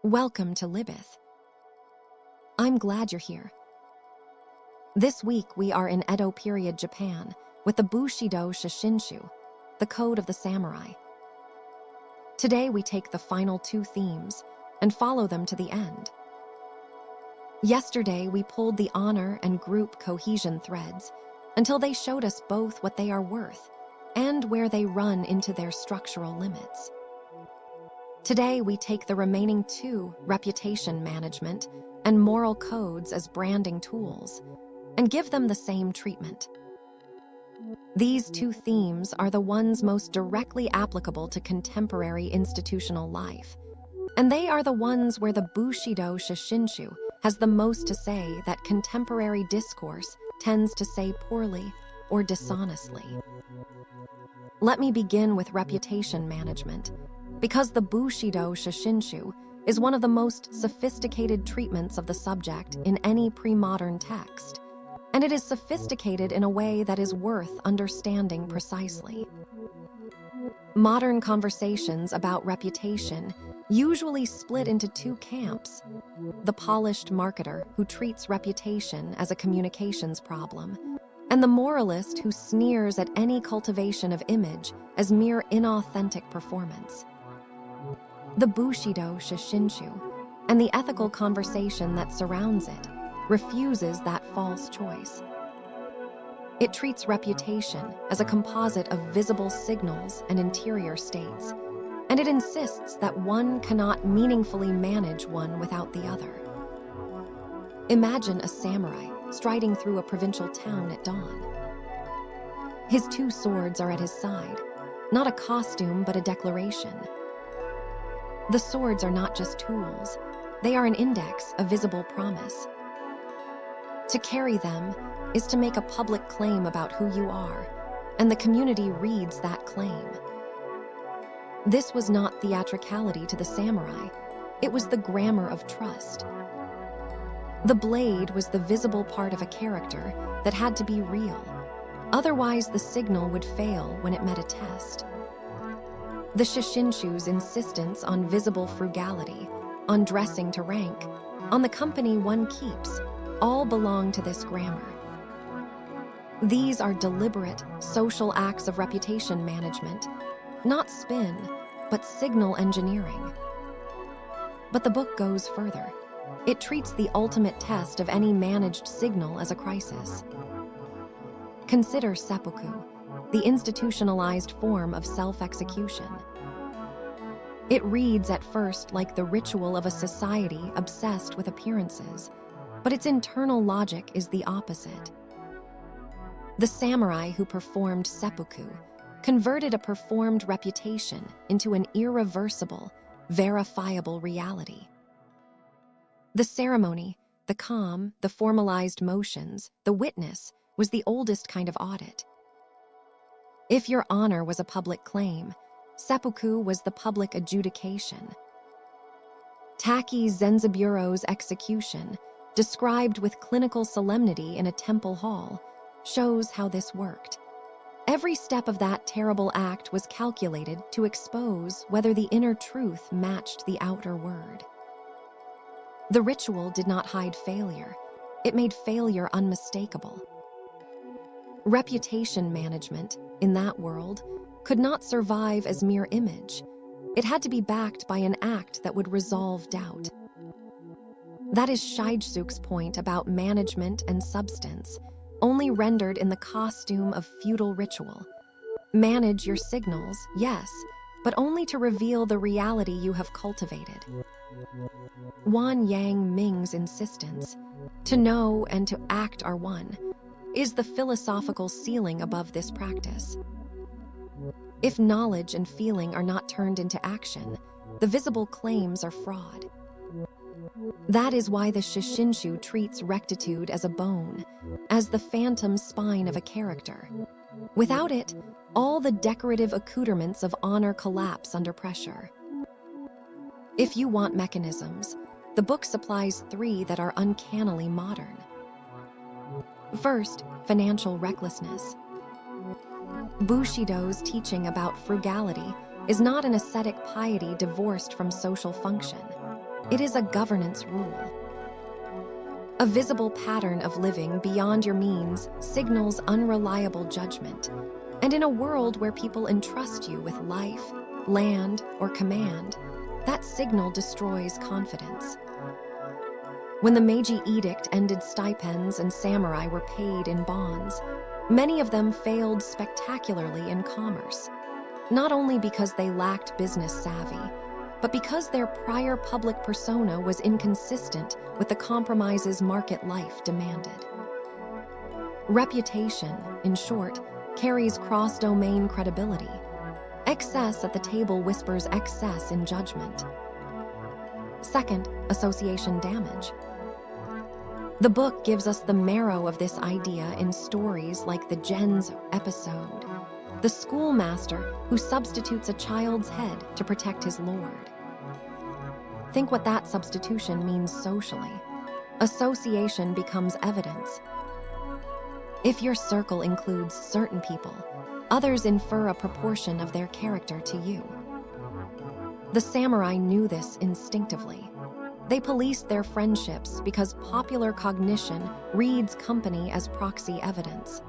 Welcome to Libyth. I'm glad you're here. This week we are in Edo period Japan with the Bushido Shishinshu, the code of the samurai. Today we take the final two themes and follow them to the end. Yesterday we pulled the honor and group cohesion threads until they showed us both what they are worth and where they run into their structural limits. Today, we take the remaining two, reputation management and moral codes, as branding tools, and give them the same treatment. These two themes are the ones most directly applicable to contemporary institutional life, and they are the ones where the Bushido Shishinshu has the most to say that contemporary discourse tends to say poorly or dishonestly. Let me begin with reputation management, because the Bushido Shishinshu is one of the most sophisticated treatments of the subject in any pre-modern text, and it is sophisticated in a way that is worth understanding precisely. Modern conversations about reputation usually split into two camps: the polished marketer who treats reputation as a communications problem, and the moralist who sneers at any cultivation of image as mere inauthentic performance. The Bushido Shishinshu, and the ethical conversation that surrounds it, refuses that false choice. It treats reputation as a composite of visible signals and interior states, and it insists that one cannot meaningfully manage one without the other. Imagine a samurai striding through a provincial town at dawn. His two swords are at his side, not a costume but a declaration. The swords are not just tools, they are an index, a visible promise. To carry them is to make a public claim about who you are, and the community reads that claim. This was not theatricality to the samurai, it was the grammar of trust. The blade was the visible part of a character that had to be real, otherwise the signal would fail when it met a test. The Shishinshu's insistence on visible frugality, on dressing to rank, on the company one keeps, all belong to this grammar. These are deliberate, social acts of reputation management, not spin, but signal engineering. But the book goes further. It treats the ultimate test of any managed signal as a crisis. Consider seppuku, the institutionalized form of self-execution. It reads at first like the ritual of a society obsessed with appearances, but its internal logic is the opposite. The samurai who performed seppuku converted a performed reputation into an irreversible, verifiable reality. The ceremony, the calm, the formalized motions, the witness was the oldest kind of audit. If your honor was a public claim, seppuku was the public adjudication. Taki Zenzaburo's execution, described with clinical solemnity in a temple hall, shows how this worked. Every step of that terrible act was calculated to expose whether the inner truth matched the outer word. The ritual did not hide failure. It made failure unmistakable. Reputation management, in that world, could not survive as mere image. It had to be backed by an act that would resolve doubt. That is Shigesuke's point about management and substance, only rendered in the costume of feudal ritual. Manage your signals, yes, but only to reveal the reality you have cultivated. Wan Yang Ming's insistence, to know and to act are one, is the philosophical ceiling above this practice. If knowledge and feeling are not turned into action, the visible claims are fraud. That is why the Shishinshu treats rectitude as a bone, as the phantom spine of a character. Without it, all the decorative accoutrements of honor collapse under pressure. If you want mechanisms, the book supplies three that are uncannily modern. First, financial recklessness. Bushido's teaching about frugality is not an ascetic piety divorced from social function. It is a governance rule. A visible pattern of living beyond your means signals unreliable judgment. And in a world where people entrust you with life, land, or command, that signal destroys confidence. When the Meiji Edict ended stipends and samurai were paid in bonds, many of them failed spectacularly in commerce, not only because they lacked business savvy, but because their prior public persona was inconsistent with the compromises market life demanded. Reputation, in short, carries cross-domain credibility. Excess at the table whispers excess in judgment. Second, association damage. The book gives us the marrow of this idea in stories like the Genzo episode, the schoolmaster who substitutes a child's head to protect his lord. Think what that substitution means socially. Association becomes evidence. If your circle includes certain people, others infer a proportion of their character to you. The samurai knew this instinctively. They policed their friendships because popular cognition reads company as proxy evidence.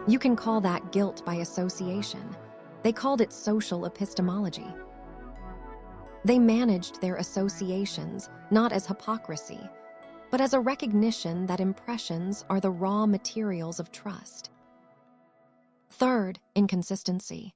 You can call that guilt by association. They called it social epistemology. They managed their associations not as hypocrisy, but as a recognition that impressions are the raw materials of trust. Third, inconsistency.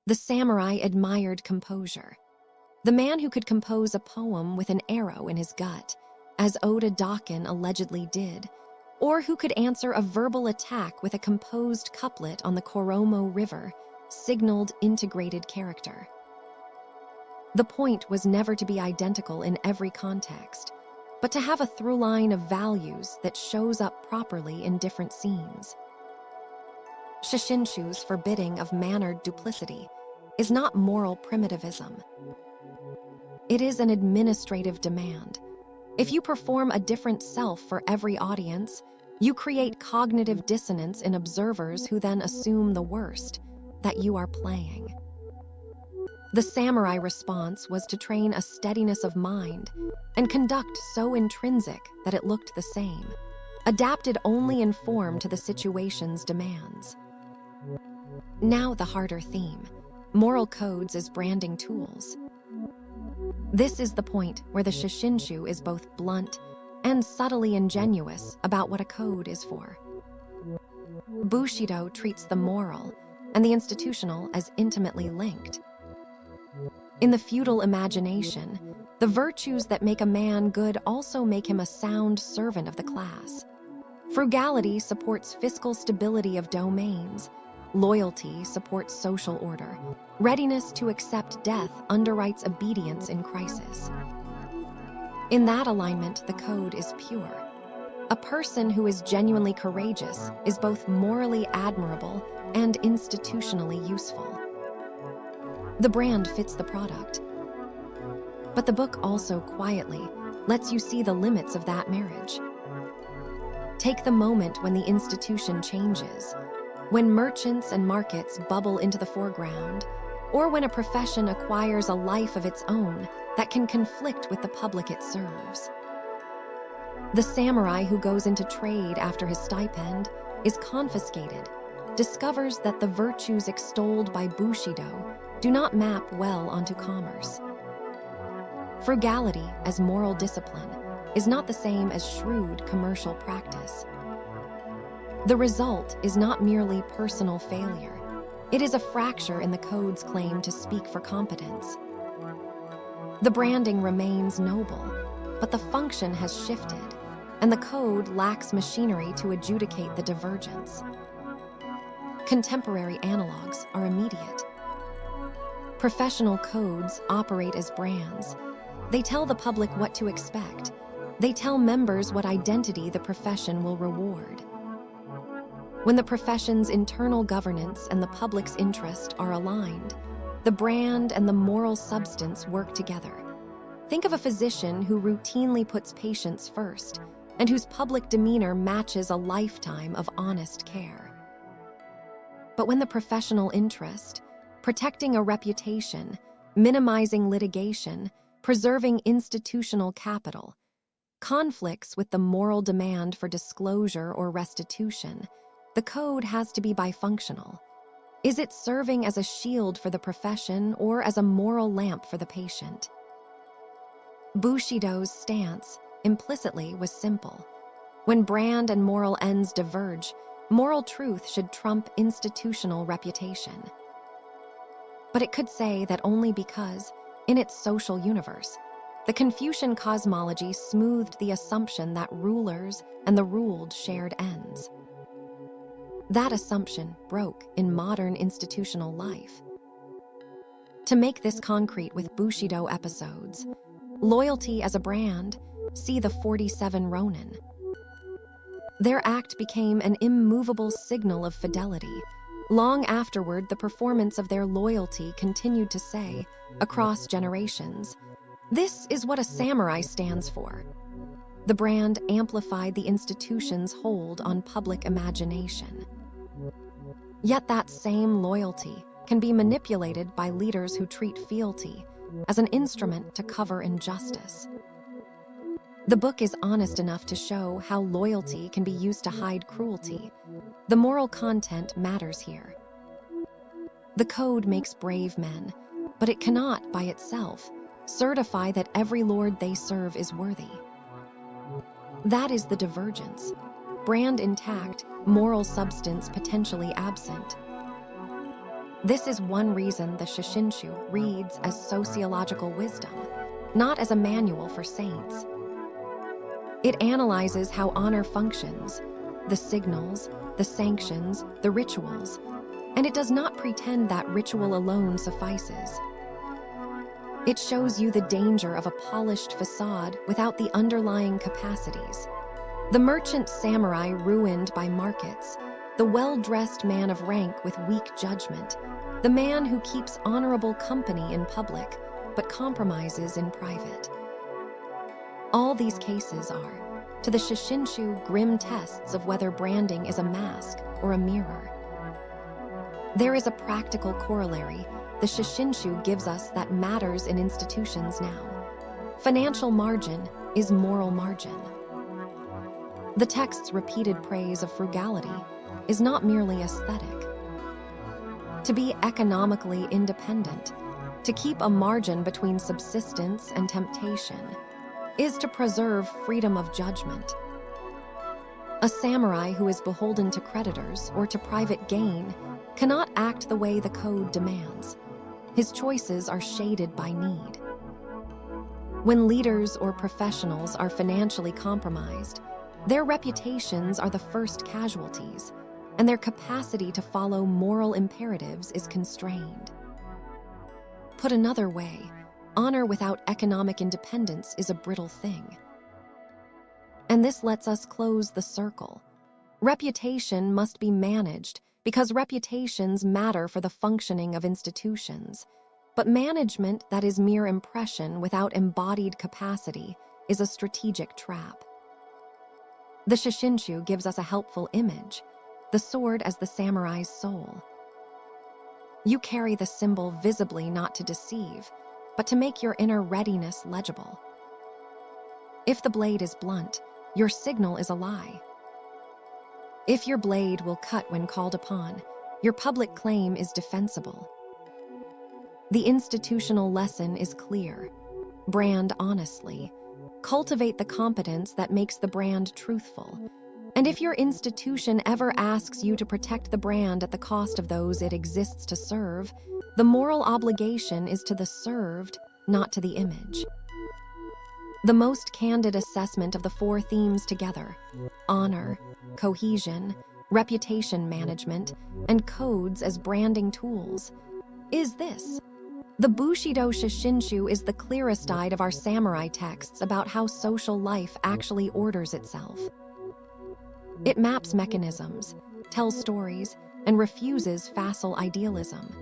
The samurai admired composure. The man who could compose a poem with an arrow in his gut, as Oda Dakin allegedly did, or who could answer a verbal attack with a composed couplet on the Koromo River, signaled integrated character. The point was never to be identical in every context, but to have a through line of values that shows up properly in different scenes. Shishinshu's forbidding of mannered duplicity is not moral primitivism. It is an administrative demand. If you perform a different self for every audience, you create cognitive dissonance in observers who then assume the worst, that you are playing. The samurai response was to train a steadiness of mind and conduct so intrinsic that it looked the same, adapted only in form to the situation's demands. Now the harder theme, moral codes as branding tools. This is the point where the Shishinshu is both blunt and subtly ingenuous about what a code is for. Bushido treats the moral and the institutional as intimately linked. In the feudal imagination, the virtues that make a man good also make him a sound servant of the class. Frugality supports fiscal stability of domains. Loyalty supports social order. Readiness to accept death underwrites obedience in crisis. In that alignment, the code is pure. A person who is genuinely courageous is both morally admirable and institutionally useful. The brand fits the product. But the book also quietly lets you see the limits of that marriage. Take the moment when the institution changes, when merchants and markets bubble into the foreground, or when a profession acquires a life of its own that can conflict with the public it serves. The samurai who goes into trade after his stipend is confiscated, discovers that the virtues extolled by Bushido do not map well onto commerce. Frugality as moral discipline is not the same as shrewd commercial practice. The result is not merely personal failure. It is a fracture in the code's claim to speak for competence. The branding remains noble, but the function has shifted, and the code lacks machinery to adjudicate the divergence. Contemporary analogs are immediate. Professional codes operate as brands. They tell the public what to expect. They tell members what identity the profession will reward. When the profession's internal governance and the public's interest are aligned, the brand and the moral substance work together. Think of a physician who routinely puts patients first and whose public demeanor matches a lifetime of honest care. But when the professional interest, protecting a reputation, minimizing litigation, preserving institutional capital, conflicts with the moral demand for disclosure or restitution. The code has to be bifunctional. Is it serving as a shield for the profession or as a moral lamp for the patient? Bushido's stance, implicitly, was simple. When brand and moral ends diverge, moral truth should trump institutional reputation. But it could say that only because, in its social universe, the Confucian cosmology smoothed the assumption that rulers and the ruled shared ends. That assumption broke in modern institutional life. To make this concrete with Bushido episodes, loyalty as a brand, see the 47 Ronin. Their act became an immovable signal of fidelity. Long afterward, the performance of their loyalty continued to say, across generations, "This is what a samurai stands for." The brand amplified the institution's hold on public imagination. Yet that same loyalty can be manipulated by leaders who treat fealty as an instrument to cover injustice. The book is honest enough to show how loyalty can be used to hide cruelty. The moral content matters here. The code makes brave men, but it cannot, by itself, certify that every lord they serve is worthy. That is the divergence. Brand intact, moral substance potentially absent. This is one reason the Shiginshu reads as sociological wisdom, not as a manual for saints. It analyzes how honor functions, the signals, the sanctions, the rituals, and it does not pretend that ritual alone suffices. It shows you the danger of a polished facade without the underlying capacities. The merchant samurai ruined by markets, the well-dressed man of rank with weak judgment, the man who keeps honorable company in public but compromises in private. All these cases are, to the Shiginshu, grim tests of whether branding is a mask or a mirror. There is a practical corollary the Shiginshu gives us that matters in institutions now. Financial margin is moral margin. The text's repeated praise of frugality is not merely aesthetic. To be economically independent, to keep a margin between subsistence and temptation, is to preserve freedom of judgment. A samurai who is beholden to creditors or to private gain cannot act the way the code demands. His choices are shaded by need. When leaders or professionals are financially compromised, their reputations are the first casualties, and their capacity to follow moral imperatives is constrained. Put another way, honor without economic independence is a brittle thing. And this lets us close the circle. Reputation must be managed because reputations matter for the functioning of institutions. But management that is mere impression without embodied capacity is a strategic trap. The Shiginshu gives us a helpful image, the sword as the samurai's soul. You carry the symbol visibly not to deceive, but to make your inner readiness legible. If the blade is blunt, your signal is a lie. If your blade will cut when called upon, your public claim is defensible. The institutional lesson is clear. Brand honestly. Cultivate the competence that makes the brand truthful. And if your institution ever asks you to protect the brand at the cost of those it exists to serve, the moral obligation is to the served, not to the image. The most candid assessment of the four themes together, honor, cohesion, reputation management, and codes as branding tools, is this. The Bushido Shiginshu is the clearest eyed of our samurai texts about how social life actually orders itself. It maps mechanisms, tells stories, and refuses facile idealism.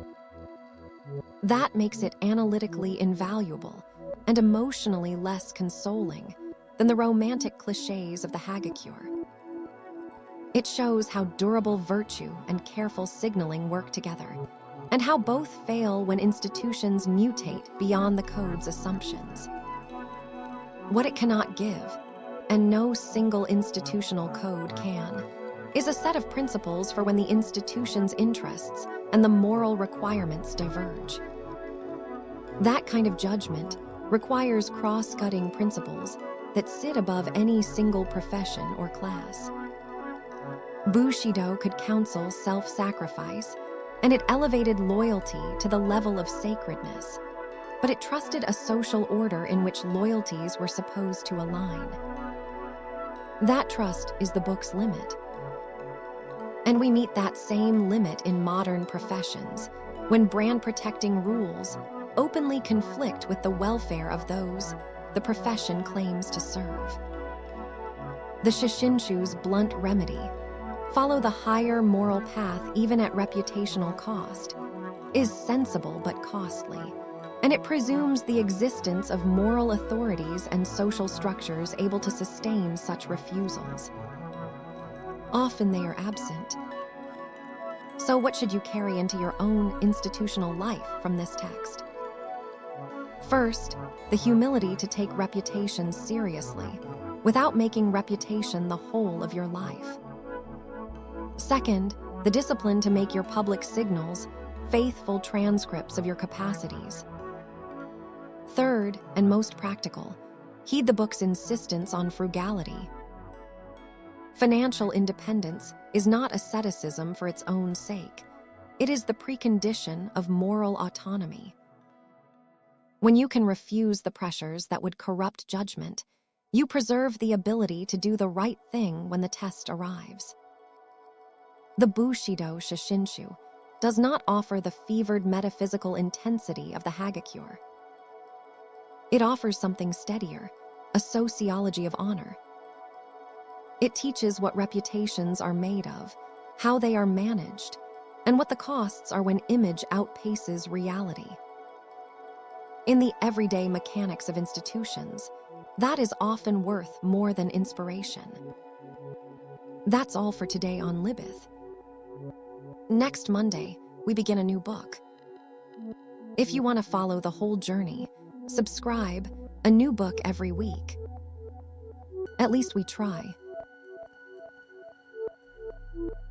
That makes it analytically invaluable and emotionally less consoling than the romantic cliches of the Hagakure. It shows how durable virtue and careful signaling work together, and how both fail when institutions mutate beyond the code's assumptions. What it cannot give, and no single institutional code can, is a set of principles for when the institution's interests and the moral requirements diverge. That kind of judgment requires cross-cutting principles that sit above any single profession or class. Bushido could counsel self-sacrifice, and it elevated loyalty to the level of sacredness, but it trusted a social order in which loyalties were supposed to align. That trust is the book's limit. And we meet that same limit in modern professions, when brand-protecting rules openly conflict with the welfare of those the profession claims to serve. The Shishinshu's blunt remedy, follow the higher moral path even at reputational cost, is sensible but costly, and it presumes the existence of moral authorities and social structures able to sustain such refusals. Often they are absent. So what should you carry into your own institutional life from this text? First, the humility to take reputation seriously, without making reputation the whole of your life. Second, the discipline to make your public signals faithful transcripts of your capacities. Third, and most practical, heed the book's insistence on frugality. Financial independence is not asceticism for its own sake. It is the precondition of moral autonomy. When you can refuse the pressures that would corrupt judgment, you preserve the ability to do the right thing when the test arrives. The Bushido Shishinshu does not offer the fevered metaphysical intensity of the Hagakure. It offers something steadier, a sociology of honor. It teaches what reputations are made of, how they are managed, and what the costs are when image outpaces reality. In the everyday mechanics of institutions, that is often worth more than inspiration. That's all for today on Libyth. Next Monday, we begin a new book. If you want to follow the whole journey, subscribe, a new book every week. At least we try.